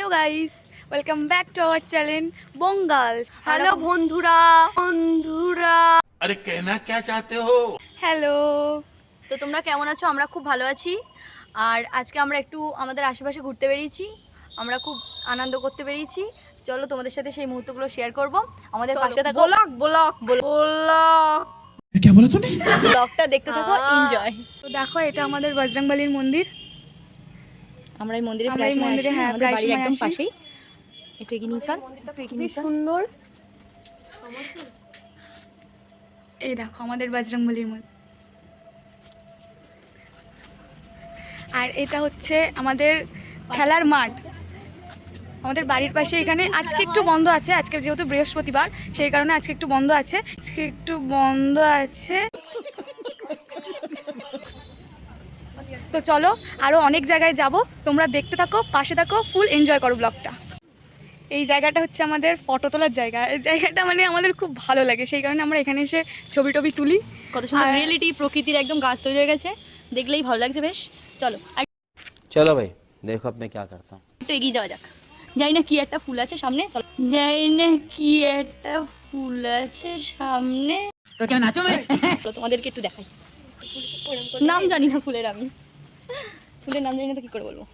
Hello guys welcome back to our channel Bengals. Hello বন্ধুরা अरे कहना क्या चाहते हो? हेलो। তো তোমরা কেমন আছো? আমরা খুব ভালো আছি। আর আজকে আমরা একটু আমাদের আশেপাশে ঘুরতে বেরিয়েছি, আমরা খুব আনন্দ করতে বেরিয়েছি। চলো তোমাদের সাথে সেই মুহূর্তগুলো শেয়ার করব। আমাদের পাশে থাকো, ব্লগ क्या बोला तूने? ব্লগটা দেখতে থাকো, এনজয়। তো দেখো এটা আমাদের বজরংবলীর মন্দির। আমরা এই মন্দিরে আমরা প্রায় এই সময় মন্দিরে, আসি, হ্যাঁ, আমাদের প্রায় বাড়ির সময় একদম আসি। পাশেই। একটু এগিয়ে নিয়ে চল, একটু এগিয়ে নিয়ে চল। সুন্দর। এই দেখো আমাদের বজরংবলীর মন্দির। আর এটা হচ্ছে আমাদের খেলার মাঠ, আমাদের বাড়ির পাশে। এখানে আজকে একটু বন্ধ আছে, আজকে যেহেতু বৃহস্পতিবার সেই কারণে আজকে একটু বন্ধ আছে। তো চলো আরও অনেক জায়গায় যাব, তোমরা দেখতে থাকো, পাশে থাকো, ফুল এনজয় করো ব্লগটা। এই জায়গাটা হচ্ছে আমাদের ফটো তোলার জায়গা। এই জায়গাটা মানে আমাদের খুব ভালো লাগে, সেই কারণে আমরা এখানে এসে ছবি টবি তুলি। কত সুন্দর রিয়েলিটি, প্রকৃতির একদম গাছ তৈরি হয়ে গেছে, দেখলেই ভালো লাগছে বেশ। চলো আর चलो भाई देखो अब मैं क्या करता हूँ। একটু এগিয়ে যাওয়া যাক। জানি না কি একটা ফুল আছে সামনে, চলো। জানি না কি একটা ফুল আছে সামনে, চলো তোমাদেরকে একটু দেখাই। নাম জানি না ফুলের, আমি ফুলের নাম জানি না তো কি করে বলবো।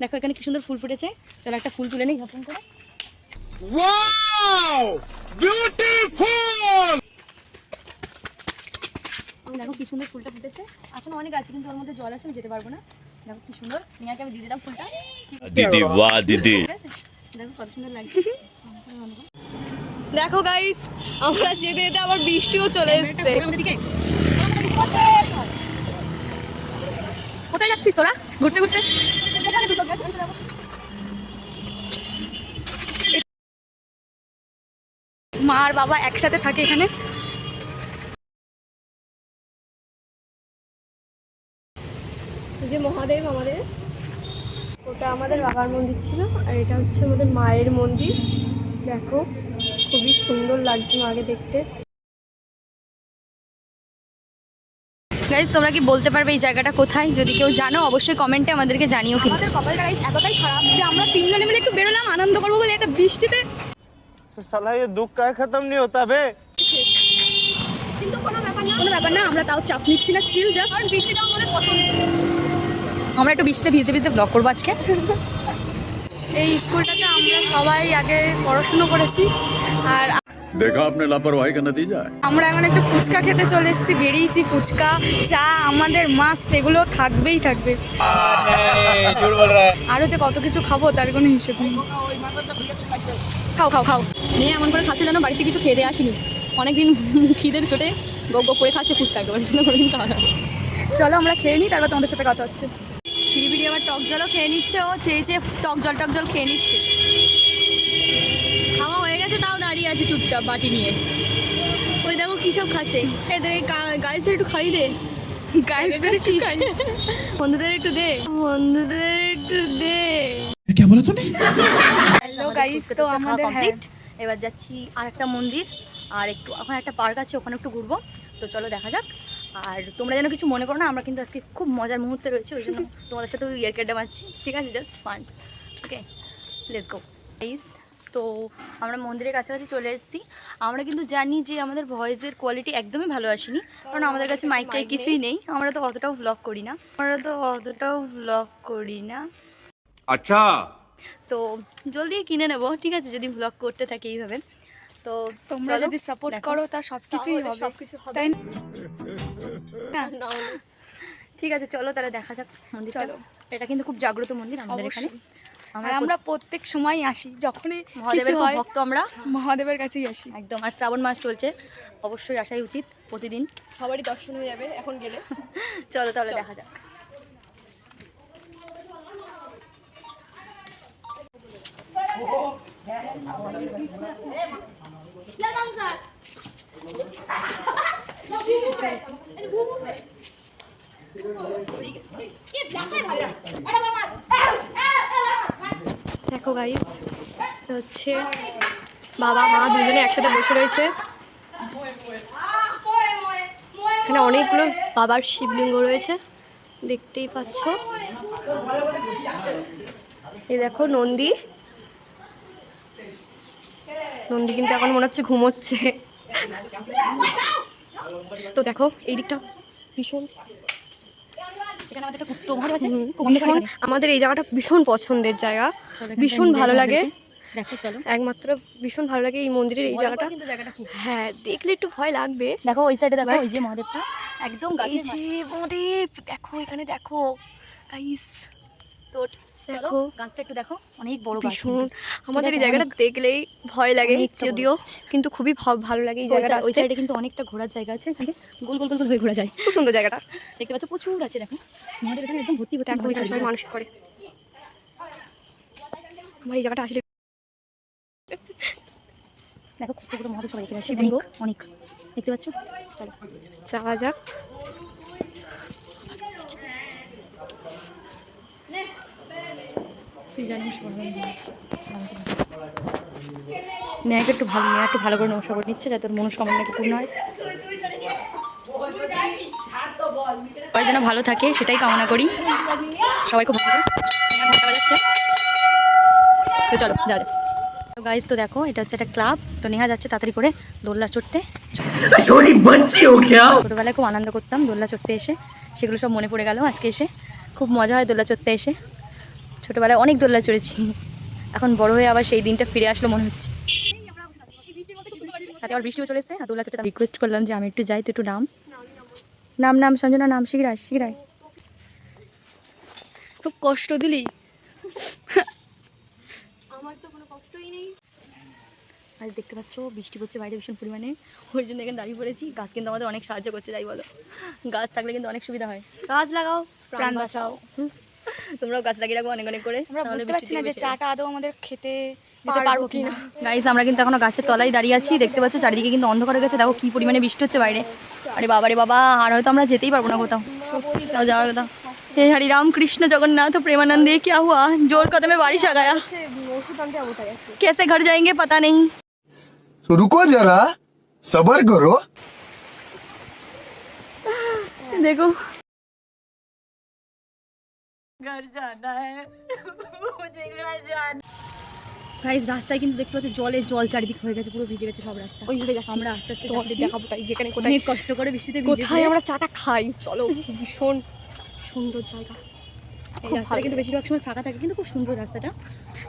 দেখো এখানে কি সুন্দর ফুল ফুটেছে, চলো একটা ফুল তুলে নিই যত্ন করে। দেখো কি সুন্দর ফুলটা ফুটেছে, এখন অনেক আছে কিন্তু ওর মধ্যে জল আছে, আমি যেতে পারবো না। দেখো কি সুন্দর, নিয়াকে আমি দিয়ে দিলাম ফুলটা। दीदी वाह दीदी। ঠিক আছে, দেখো কত সুন্দর লাগছে। দেখো গাইস, আমরা যেতে যেতে আবার বৃষ্টিও চলে এসেছে। কোথায় যাচ্ছিস তোরা ঘুরতে ঘুরতে? মা আর বাবা একসাথে থাকে এখানে। যে মহাদেব আমাদের, ওটা আমাদের বাবার মন্দির ছিল, আর এটা হচ্ছে আমাদের মায়ের মন্দির। দেখো খুবই সুন্দর লাগছে মাকে দেখতে। গাইস তোমরা কি বলতে পারবে এই জায়গাটা কোথায়? যদি কেউ জানো অবশ্যই কমেন্টে আমাদেরকে জানিও। কিন্তু আমাদের কপালটা গাইস এতটাই খারাপ যে আমরা তিনজনে মিলে একটু বেরোলাম আনন্দ করবো বলে, এটা বৃষ্টিতে। साला ये दुख का खत्म नहीं होता बे। কিন্তু কোনো ব্যাপার না, আমরা তাও চাপ নিচ্ছি না, চিল জাস্ট। বৃষ্টিটা আমাদের পছন্দ। আমরা একটু বৃষ্টিতে ভিজতে ভিজতে ব্লগ করবো আজকে। এই স্কুলটাতে আমরা সবাই আগে পড়াশুনো করেছি, আর देखा आपने लापरवाही का नतीजा है। আমরা এখন একটু ফুচকা খেতে চলে এসেছি, বেরিয়েছি। ফুচকা, চা আমাদের মাস্ট, এগুলো থাকবেই থাকবে। আরও যে কত কিছু খাবো তার কোনো হিসেব নেই। খাও খাও খাও। মেয়ে এমন করে খাচ্ছে যেন বাড়িতে কিছু খেয়ে দিয়ে আসিনি। অনেকদিন খিদের চোটে গপ গপ করে খাচ্ছে ফুচকা, একেবারে কোনোদিন খাওয়া দাওয়া। চলো আমরা খেয়ে নিই, তারপর তোমাদের সাথে কথা হচ্ছে। ফিরি ফিরি আবার টক জলও খেয়ে নিচ্ছে, ও চেয়ে টক জল খেয়ে নিচ্ছে। খাওয়া হয়ে গেছে তাও দাঁড়িয়ে আছে চুপচাপ বাটি নিয়ে। ওই দেখো কী সব খাচ্ছে। এদের এই গাইজদের একটু খাই দে, বন্ধুদের একটু দে, क्या बोला तूने? হ্যালো গাইস, তো আমাদের কমপ্লিট। এবার যাচ্ছি আর একটা মন্দির, আর একটু ওখানে একটা পার্ক আছে, ওখানে একটু ঘুরবো। তো চলো দেখা যাক। আর তোমরা যেন কিছু মনে করো না, আমরা কিন্তু আজকে খুব মজার মুহূর্তে রয়েছে, ওই জন্য তোমাদের সাথে ইয়ার কেটে মারছি, ঠিক আছে? Just fun. Okay let's go guys. তো আমরা মন্দিরের কাছাকাছি চলে এসেছি। আমরা কিন্তু জানি যে আমাদের ভয়েসের কোয়ালিটি একদমই ভালো আসেনি, কারণ আমাদের কাছে মাইকটাই কিছুই নেই। আমরা তো অতটাও ভ্লগ করি না। अच्छा তো জলদি কিনে নেব, ঠিক আছে, যদি ভ্লগ করতে থাকি এইভাবে। তো তোমরা যদি সাপোর্ট করো তা সব কিছুই হবে, তাই না? ঠিক আছে চলো তাহলে দেখা যাক মন্দির। চলো, এটা কিন্তু খুব জাগ্রত মন্দির আমাদের এখানে। আর আমরা প্রত্যেক সময় আসি, যখনই কিছু মহাদেবের খুব হয় ভক্ত আমরা, মহাদেবের কাছেই আসি একদম। আর শ্রাবণ মাস চলছে, অবশ্যই আসাই উচিত প্রতিদিন। সবারই দর্শন হয়ে যাবে এখন গেলে। চলো তাহলে দেখা যাক। দেখো গাইস, হচ্ছে বাবা মা দুজনে একসাথে বসে রয়েছে। এখানে অনেকগুলো বাবার শিবলিঙ্গ রয়েছে, দেখতেই পাচ্ছ। এই দেখো নন্দী, নন্দী কিন্তু এখন মনে হচ্ছে ঘুমোচ্ছে। তো দেখো এই দিকটা ভীষণ, এখানে আমাদের একটা কুত্তো ঘর আছে, খুব ভীষণ অন্ধকার এখানে। আমাদের এই জায়গাটা ভীষণ পছন্দের জায়গা, ভীষণ ভালো লাগে। দেখো চলো, একমাত্র ভীষণ ভালো লাগে এই মন্দিরের এই জায়গাটা। কিন্তু জায়গাটা খুব, হ্যাঁ, দেখলে একটু ভয় লাগবে। দেখো ওই সাইডে দেখো, ওই যে মহাদেবটা একদম এই গাছের যে মহাদেব, দেখো এখানে দেখো গাইস, তো দেখো। দেখো গাছটা একটু দেখো, অনেক বড় গাছ ভীষণ কিন্তু। আমাদের ঠিক এই আছে, জায়গাটা দেখলেই ভয় লাগে, অনেকটা বড় যদিও গাছ। কিন্তু খুবই ভালো লাগে এই ওই জায়গাটা ওই আসতে। সাইডে কিন্তু অনেকটা ঘোরার জায়গা আছে, এখানে গোল গোল গোল গোল হয়ে ঘোরা যায়। খুব সুন্দর জায়গাটা। দেখতে পাচ্ছ প্রচুর আছে, দেখো মহাদেব এখানে একদম ভর্তি ভর্তি দেখো ঘর এখানে সবাই চারিদিকে। মানুষ করে। আমার এই জায়গাটা আসলে দেখো কতগুলো মহাদেব সবাই এখানে, শিবলিঙ্গ অনেক, দেখতে পাচ্ছ। চলো যাওয়া যাক। তুই জানিস মেয়াকে একটু ভালো, মেয়া একটু ভালো করে নমস্কার করে নিচ্ছে, যাতে ওর মনস্কামনা নাকি পূর্ণ হয়। সবাই যেন ভালো থাকে সেটাই কামনা করি, সবাই খুব ভালো থাকে। মেয়া ঘন্টা বাজাচ্ছে, তো চলো যাও যাও। তো গাইজ তো দেখো এটা হচ্ছে একটা ক্লাব, তো নেহা যাচ্ছে তাড়াতাড়ি করে দোলনা চড়তে। ছোটোবেলায় খুব আনন্দ করতাম দোলনা চড়তে এসে, সেগুলো সব মনে পড়ে গেল আজকে এসে। খুব মজা হয় দোলনা চড়তে এসে, ছোটোবেলায় অনেক দোলনা চড়েছি, এখন বড় হয়ে আবার সেই দিনটা ফিরে আসলো মনে হচ্ছে। তাতে আবার বৃষ্টিও চলে এসেছে, আর দোলনা চড়তে রিকোয়েস্ট করলাম যে আমি একটু যাই, তো একটু নাম নাম নাম সঞ্জনা নাম, শিগরাই শিগরাই। খুব কষ্ট দিলি। আমার তো কোনো কষ্টই নেই। আজ দেখতে পাচ্ছ বৃষ্টি পড়ছে বাইরে ভীষণ পরিমাণে, ওই জন্য এখানে দাঁড়িয়ে পড়েছি। গাছ কিন্তু আমাদের অনেক সাহায্য করছে, যাই বলো, গাছ থাকলে কিন্তু অনেক সুবিধা হয়। গাছ লাগাও, প্রাণ বাঁচাও। তোমরাও গাছ লাগিয়ে রাখবো অনেক অনেক করে। আমরা বুঝতে পারছি না যে চাটা আদৌ আমাদের খেতে দিতে পারবো পারবো কিনা। গাইস আমরা কিন্তু এখনো গাছের তলায় দাঁড়িয়ে আছি, দেখতে পাচ্ছ চারিদিকে কিন্তু অন্ধকার হয়ে গেছে, দেখো কি পরিমাণে বৃষ্টি হচ্ছে বাইরে। আরে বাবা রে বাবা, আর হয়তো আমরা যেতেই পারবো না কোথাও, তাও যাওয়ার কথা। হে হরি রাম কৃষ্ণ জগন্নাথ প্रेमानंद क्या हुआ, जोर कदम में बारिश आ गया, ওষুধ আনতে যাবো তাই আজকে। कैसे घर जाएंगे पता नहीं। तो रुको जरा, सबर करो। देखो घर जाना है मुझे घर जाना। गाइस রাস্তায় কিন্তু দেখতে পাচ্ছ জলে জল চারিদিক হয়ে গেছে, পুরো ভিজে গেছে সব রাস্তা। ওইভাবে যাচ্ছি আমরা আস্তে আস্তে তোমাদের যাচ্ছি। দেখাবো তাই, যেখানে কোথায় অনেক কষ্ট করে বৃষ্টিতে ভিজে কোথায় আমরা চাটা খাই। চলো, ভীষণ সুন্দর জায়গা। খুব ভালো, কিন্তু বেশিরভাগ সময় ফাঁকা থাকে, কিন্তু খুব সুন্দর রাস্তাটা।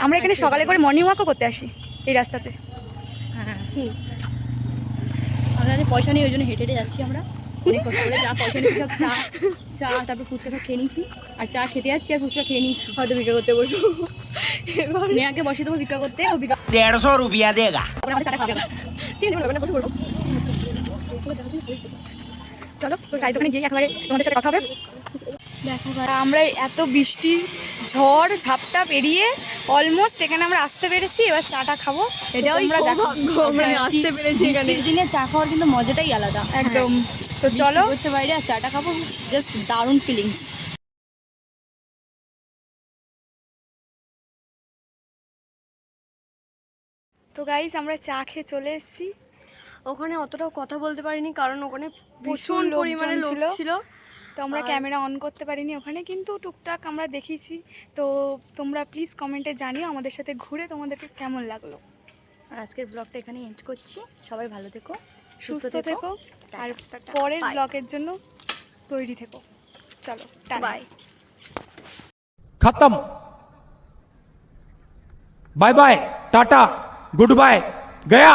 আমরা এখানে সকালে করে মর্নিং ওয়াকও করতে আসি এই রাস্তাতে। হ্যাঁ আমাদের পয়সা নেই, ওই জন্য হেঁটে হেঁটে যাচ্ছি আমরা অনেক কষ্ট করে। যা পয়সা নিয়েছি সব চা চা তারপর ফুচকা সব খেয়ে নিয়েছি, আর চা খেতে যাচ্ছি আর ফুচকা খেয়ে নিয়েছি। হয়তো বিক্রি করতে বসবো। মেয়াকে বসিয়ে দেবো ভিক্ষা করতে, ও ভিক্ষা 150 रुपया देगा। করে আমাদের চাটা খাবে না। ঠিক আছে, বলবো না, বসে পড়বো। চলো তো চাই দোকানে গিয়ে একেবারে তোমাদের সাথে কথা হবে। দেখো আমরা এত বৃষ্টি ঝড় ঝাপটা পেরিয়ে অলমোস্ট এখানে আমরা আসতে পেরেছি, এবার চাটা খাবো। এটাও তোমরা দেখো। মানে আসতে পেরেছি এখানে। বৃষ্টির দিনে চা খাওয়ার কিন্তু মজাটাই আলাদা একদম। তো চলো হচ্ছে বাইরে আর চাটা খাবো, জাস্ট দারুণ ফিলিং। তো গাইস আমরা চা খেয়ে চলে এসেছি। ওখানে অতটাও কথা বলতে পারিনি, কারণ ওখানে ভীষণ প্রচুর লোকজন পরিমাণে লোক ছিল। তো আমরা আর- ক্যামেরা অন করতে পারিনি ওখানে, কিন্তু টুকটাক আমরা দেখেছি। তো তোমরা প্লিজ কমেন্টে জানিও আমাদের সাথে ঘুরে তোমাদেরকে কেমন লাগলো। আর আজকের ব্লগটা এখানে এন্ড করছি, সবাই ভালো থেকো, সুস্থ থেকো, আর টাটা। পরের Bye. ব্লগের জন্য তৈরি থেকো। চলো বাই। खत्म। Bye bye, tata, goodbye, गया।